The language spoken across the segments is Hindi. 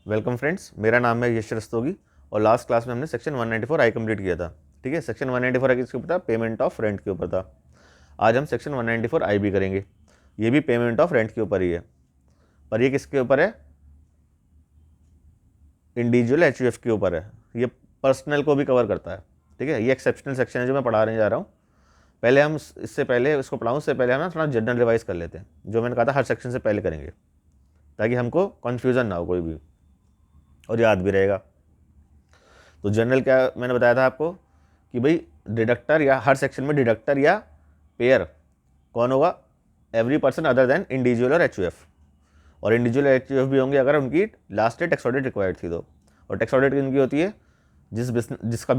वेलकम फ्रेंड्स, मेरा नाम है यश रस्तोगी और लास्ट क्लास में हमने सेक्शन 194 आई कंप्लीट किया था। ठीक है, सेक्शन 194 आई किसके ऊपर था? पेमेंट ऑफ रेंट के ऊपर था। आज हम सेक्शन 194 आई भी करेंगे। ये भी पेमेंट ऑफ रेंट के ऊपर ही है, पर ये किसके ऊपर है? इंडिविजुअल एचयूएफ के ऊपर है। ये पर्सनल को भी कवर करता है। ठीक है, ये एक्सेप्शनल सेक्शन है जो मैं पढ़ाने जा रहा हूँ। पहले हम इससे पहले इसको पढ़ाऊँ उससे पहले हम ना थोड़ा जनरल रिवाइज कर लेते हैं, जो मैंने कहा था हर सेक्शन से पहले करेंगे, ताकि हमको कन्फ्यूज़न ना हो कोई भी और याद भी रहेगा। तो जनरल क्या मैंने बताया था आपको कि भाई डिडक्टर या हर सेक्शन में डिडक्टर या पेयर कौन होगा? Every person other than individual और एचयूएफ। और इंडिविजुअल एचयूएफ भी होंगे अगर उनकी last date tax audit required थी तो। और टैक्स ऑडिट किनकी होती है? जिसका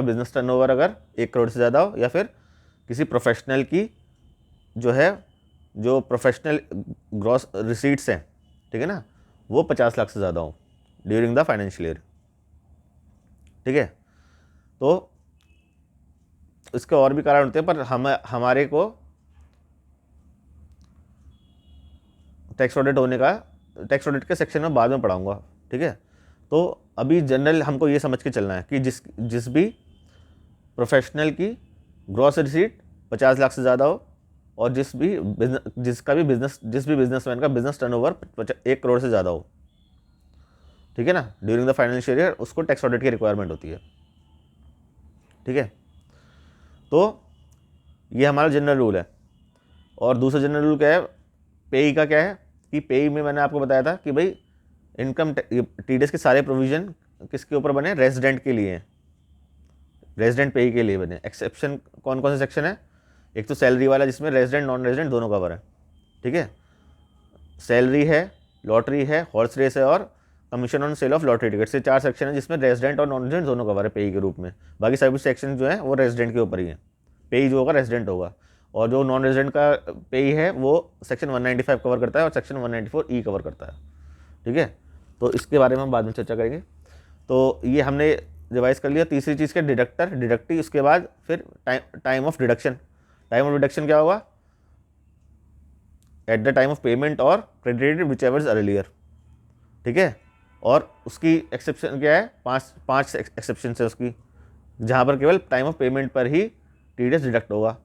बिजनेस टर्नओवर अगर 1 करोड़ से ज़्यादा हो, या फिर किसी प्रोफेशनल की जो प्रोफेशनल ग्रॉस रिसीट्स हैं, ठीक है ना, वो 50 लाख से ज़्यादा हो ड्यूरिंग द फाइनेंशियल ईयर। ठीक है, तो इसके और भी कारण होते हैं, पर हमारे को टैक्स ऑडिट के सेक्शन में बाद में पढ़ाऊंगा। ठीक है, तो अभी जनरल हमको ये समझ के चलना है कि जिस भी प्रोफेशनल की ग्रॉस रिसीट 50 लाख से ज़्यादा हो और जिस भी बिजनेसमैन का बिजनेस टर्नओवर 1 करोड़ से ज़्यादा हो, ठीक है ना, ड्यूरिंग द फाइनेंशियल ईयर, उसको टैक्स ऑडिट की रिक्वायरमेंट होती है। ठीक है, तो ये हमारा जनरल रूल है। और दूसरा जनरल रूल क्या है? पेई का क्या है कि पेई में मैंने आपको बताया था कि भाई इनकम टीडीएस के सारे प्रोविजन किसके ऊपर बने? रेजिडेंट के लिए, रेजिडेंट पेई के लिए बने। एक्सेप्शन कौन कौन से सेक्शन है? एक तो सैलरी वाला जिसमें रेजिडेंट नॉन रेजिडेंट दोनों कवर है। ठीक है, सैलरी है, लॉटरी है, हॉर्स रेस है और commission on sale of lottery ticket से 4 सेक्शन है जिसमें रेजिडेंट और नॉन रेजिडेंट दोनों कवर है पेई के रूप में। बाकी सभी सेक्शन जो है वो रेजिडेंट के ऊपर ही है। पेई जो होगा रेजिडेंट होगा, और जो नॉन रेजिडेंट का पेई है वो सेक्शन 195 कवर करता है और सेक्शन 194 कवर करता है। ठीक है, तो इसके बारे में हम बाद में चर्चा करेंगे। तो ये हमने रिवाइज कर लिया। तीसरी चीज़ के डिडक्टी, उसके बाद फिर time of deduction. Time of deduction क्या होगा? At the time of payment और क्रेडिटेड विच एवर अर्लियर। ठीक है, और उसकी एक्सेप्शन क्या है? पाँच एक्सेप्शन है उसकी, जहाँ पर केवल टाइम ऑफ पेमेंट पर ही टीडीएस डिडक्ट होगा।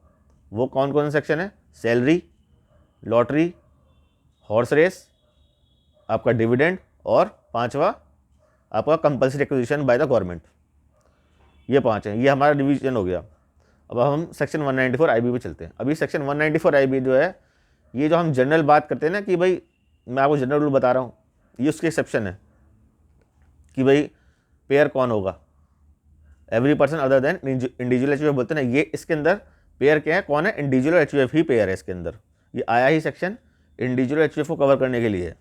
वो कौन कौन से सेक्शन है? सैलरी, लॉटरी, हॉर्स रेस, आपका डिविडेंड, और 5वां आपका compulsory acquisition by the government. ये 5 हैं। ये हमारा डिवीजन हो गया। अब हम सेक्शन 194 आईबी पे चलते हैं। अभी सेक्शन 194 आईबी जो है, ये जो हम जनरल बात करते हैं ना कि भाई मैं आपको जनरल रूल बता रहा हूँ, ये उसकी एक्सेप्शन है कि भाई पेयर कौन होगा? Every person other than individual HUF बोलते हैं ना, ये इसके अंदर पेयर क्या है? कौन है? इंडिविजुअल एचयूएफ ही पेयर है इसके अंदर। ये आया ही सेक्शन इंडिविजुअल एचयूएफ को कवर करने के लिए है।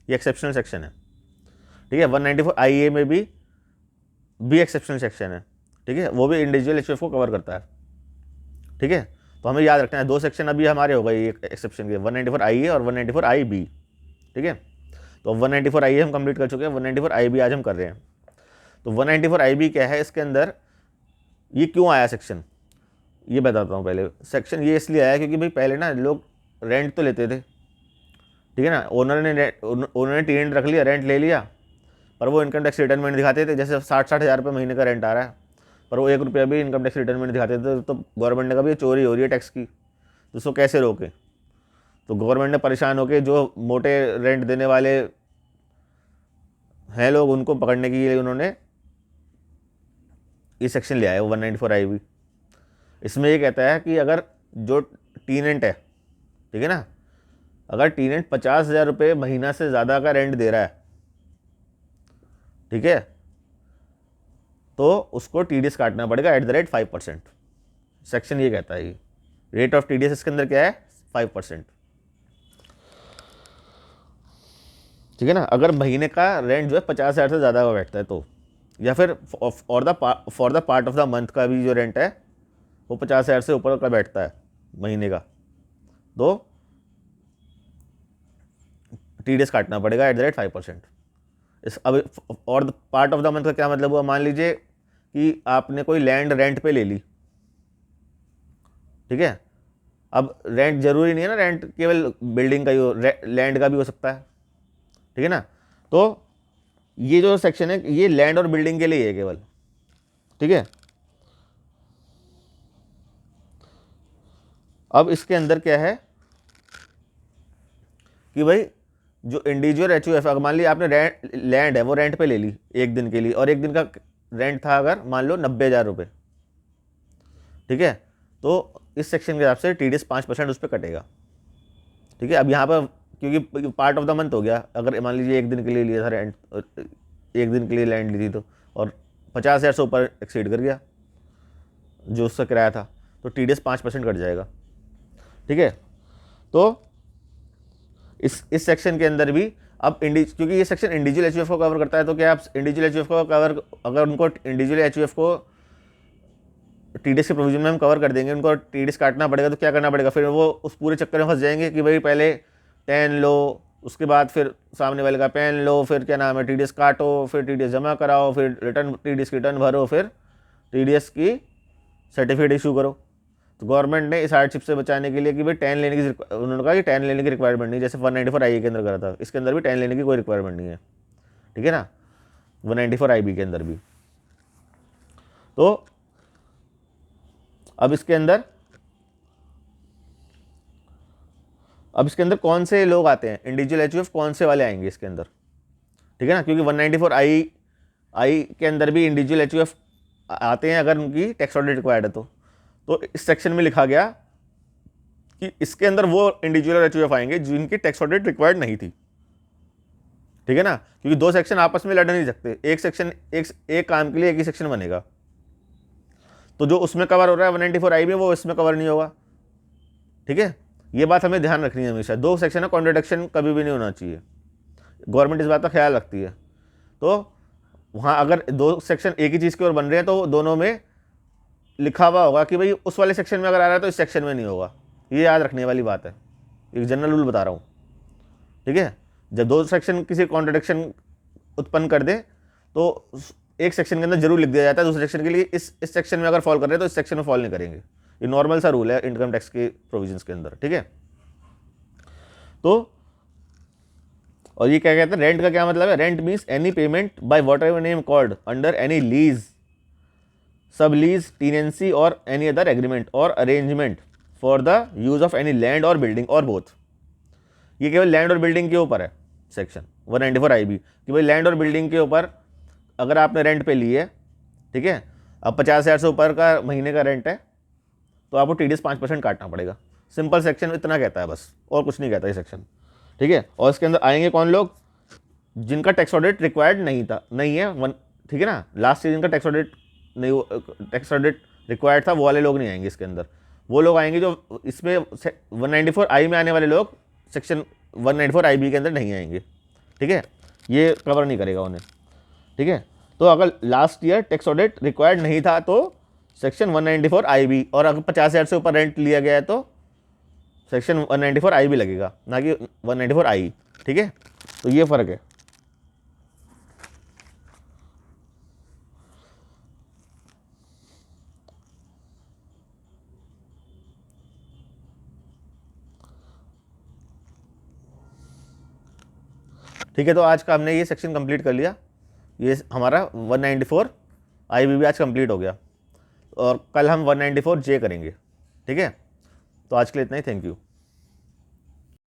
ये एक्सेप्शनल सेक्शन है। ठीक है, 194 आईए में भी एक्सेप्शनल सेक्शन है। ठीक है, वो भी इंडिविजुअल एचयूएफ को कवर करता है। ठीक है, तो हमें याद रखना है 2 सेक्शन अभी हमारे हो गए एक्सेप्शन के, 194 आईए और 194 आईबी। ठीक है, तो 194 आईए हम कंप्लीट कर चुके हैं, 194 आईबी आज हम कर रहे हैं। तो 194 आईबी क्या है? इसके अंदर ये क्यों आया सेक्शन, ये बताता हूँ। पहले सेक्शन ये इसलिए आया क्योंकि भाई पहले ना लोग रेंट तो लेते थे, ठीक है ना, ओनर ने टेनेंट रख लिया, रेंट ले लिया, पर वो इनकम टैक्स रिटर्न में नहीं दिखाते थे। जैसे 60-60 हज़ार रुपये महीने का रेंट आ रहा है, पर वो 1 रुपया भी इनकम टैक्स रिटर्न में नहीं दिखाते थे, तो गवर्नमेंट ने कहा ये चोरी हो रही है टैक्स की, तो उसको कैसे रोके? तो गवर्नमेंट ने परेशान होकर जो मोटे रेंट देने वाले हैं लोग, उनको पकड़ने के लिए उन्होंने ये सेक्शन ले आया 194 आई भी। इसमें ये कहता है कि अगर जो टीनेंट है, ठीक है ना, अगर टीनेंट 50,000 रुपये महीना से ज़्यादा का रेंट दे रहा है, ठीक है, तो उसको टीडीएस काटना पड़ेगा एट द रेट 5%। सेक्शन ये कहता है, रेट ऑफ टीडीएस इसके अंदर क्या है? 5%। ठीक है ना, अगर महीने का रेंट जो है 50,000 से ज़्यादा का बैठता है तो, या फिर for the part of the month का भी जो रेंट है वो 50,000 से ऊपर का बैठता है महीने का, तो टीडीएस काटना पड़ेगा एट द रेट 5%। इस अब और the part of the month का क्या मतलब हुआ? मान लीजिए कि आपने कोई लैंड रेंट पे ले ली, ठीक है, अब रेंट जरूरी नहीं है ना, रेंट केवल बिल्डिंग का ही हो, लैंड का भी हो सकता है, ठीक है ना। तो ये जो सेक्शन है ये लैंड और बिल्डिंग के लिए है केवल, ठीक है। अब इसके अंदर क्या है कि भाई जो इंडिविजुअल एचयूएफ, अगर मान लिया आपने लैंड है वो रेंट पे ले ली एक दिन के लिए, और एक दिन का रेंट था अगर मान लो 90,000 रुपये, ठीक है, तो इस सेक्शन के हिसाब से TDS 5% उस पर कटेगा, ठीक है। अब यहाँ पर क्योंकि पार्ट ऑफ द मंथ हो गया, अगर मान लीजिए एक दिन के लिए लिया था रेंट, एक दिन के लिए लैंड ली थी तो, और 50,000 से ऊपर एक्सीड कर गया जो उसका किराया था, तो TDS 5% कट जाएगा, ठीक है। तो इस सेक्शन के अंदर भी अब क्योंकि ये सेक्शन इंडिविजुअल एचयूएफ को कवर करता है, तो क्या आप इंडिविजुअल एचयूएफ को कवर, अगर उनको इंडिविजुअल एचयूएफ को TDS के प्रोविजन में हम कवर कर देंगे, उनको TDS काटना पड़ेगा, तो क्या करना पड़ेगा, फिर वो उस पूरे चक्कर में फंस जाएंगे कि भाई पहले 10 लो, उसके बाद फिर सामने वाले का पेन लो, फिर क्या नाम है TDS काटो, फिर TDS जमा कराओ, फिर TDS की रिटर्न भरो, फिर TDS की सर्टिफिकेट इशू करो। तो गवर्नमेंट ने इस हार्डशिप से बचाने के लिए कि भाई 10 लेने की, उन्होंने कहा कि 10 लेने की रिक्वायरमेंट नहीं, जैसे 194 IE के अंदर करा था, इसके अंदर भी 10 लेने की कोई रिक्वायरमेंट नहीं है, ठीक है ना, 194 IB के अंदर भी। तो अब इसके अंदर कौन से लोग आते हैं, इंडिविजुअल एचयूएफ कौन से वाले आएंगे इसके अंदर, ठीक है ना, क्योंकि 194 आई के अंदर भी इंडिविजुअल एचयूएफ आते हैं अगर उनकी टैक्स ऑडिट रिक्वायर्ड है तो इस सेक्शन में लिखा गया कि इसके अंदर वो इंडिविजुअल एचयूएफ आएंगे जिनकी टैक्स ऑडिट रिक्वायर्ड नहीं थी, ठीक है ना, क्योंकि दो सेक्शन आपस में लड़ नहीं सकते, एक सेक्शन एक काम के लिए एक ही सेक्शन बनेगा, तो जो उसमें कवर हो रहा है 194 आई में वो इसमें कवर नहीं होगा, ठीक है। ये बात हमें ध्यान रखनी है हमेशा, दो सेक्शन है कॉन्ट्रडिक्शन कभी भी नहीं होना चाहिए, गवर्नमेंट इस बात का ख्याल रखती है। तो वहाँ अगर दो सेक्शन एक ही चीज़ की ओर बन रहे हैं तो दोनों में लिखा हुआ होगा कि भाई उस वाले सेक्शन में अगर आ रहा है तो इस सेक्शन में नहीं होगा, ये याद रखने वाली बात है, एक जनरल रूल बता रहा हूँ, ठीक है। जब दो सेक्शन किसी कॉन्ट्रडिक्शन उत्पन्न कर दे तो एक सेक्शन के अंदर जरूर लिख दिया जाता है दूसरे सेक्शन के लिए इस सेक्शन में अगर फॉल कर रहे हैं तो इस सेक्शन में फॉल नहीं करेंगे, ये नॉर्मल सा रूल है इनकम टैक्स के प्रोविजंस के अंदर, ठीक है। तो और ये क्या कहते हैं, रेंट का क्या मतलब है, rent means any payment by what ever name called under any lease, सब लीज, टीनेंसी और एनी अदर एग्रीमेंट और arrangement for the use of any land और बिल्डिंग और बोथ। ये केवल लैंड और बिल्डिंग के ऊपर है सेक्शन 194 IB कि भाई लैंड और बिल्डिंग के ऊपर अगर आपने रेंट पे ली है, ठीक है, अब 50,000 से ऊपर का महीने का रेंट है तो आपको TDS 5% काटना पड़ेगा, सिंपल सेक्शन इतना कहता है बस, और कुछ नहीं कहता ये सेक्शन, ठीक है। और इसके अंदर आएंगे कौन लोग, जिनका टैक्स ऑडिट रिक्वायर्ड नहीं है, ठीक है ना, लास्ट ईयर जिनका टैक्स ऑडिट रिक्वायर्ड था वो वाले लोग नहीं आएंगे इसके अंदर, वो लोग आएंगे जो इसमें 194 I में आने वाले लोग सेक्शन 194 IB के अंदर नहीं आएंगे, ठीक है, ये कवर नहीं करेगा उन्हें, ठीक है। तो अगर last year tax audit required नहीं था तो सेक्शन 194 IB, और अगर 50,000 से ऊपर रेंट लिया गया है तो सेक्शन 194 IB लगेगा, ना कि 194 I, ठीक है। तो ये फर्क है। ठीक है, तो आज का हमने ये सेक्शन कंप्लीट कर लिया, ये हमारा 194 IB भी आज कंप्लीट हो गया, और कल हम 194J करेंगे, ठीक है। तो आज के लिए इतना ही, थैंक यू।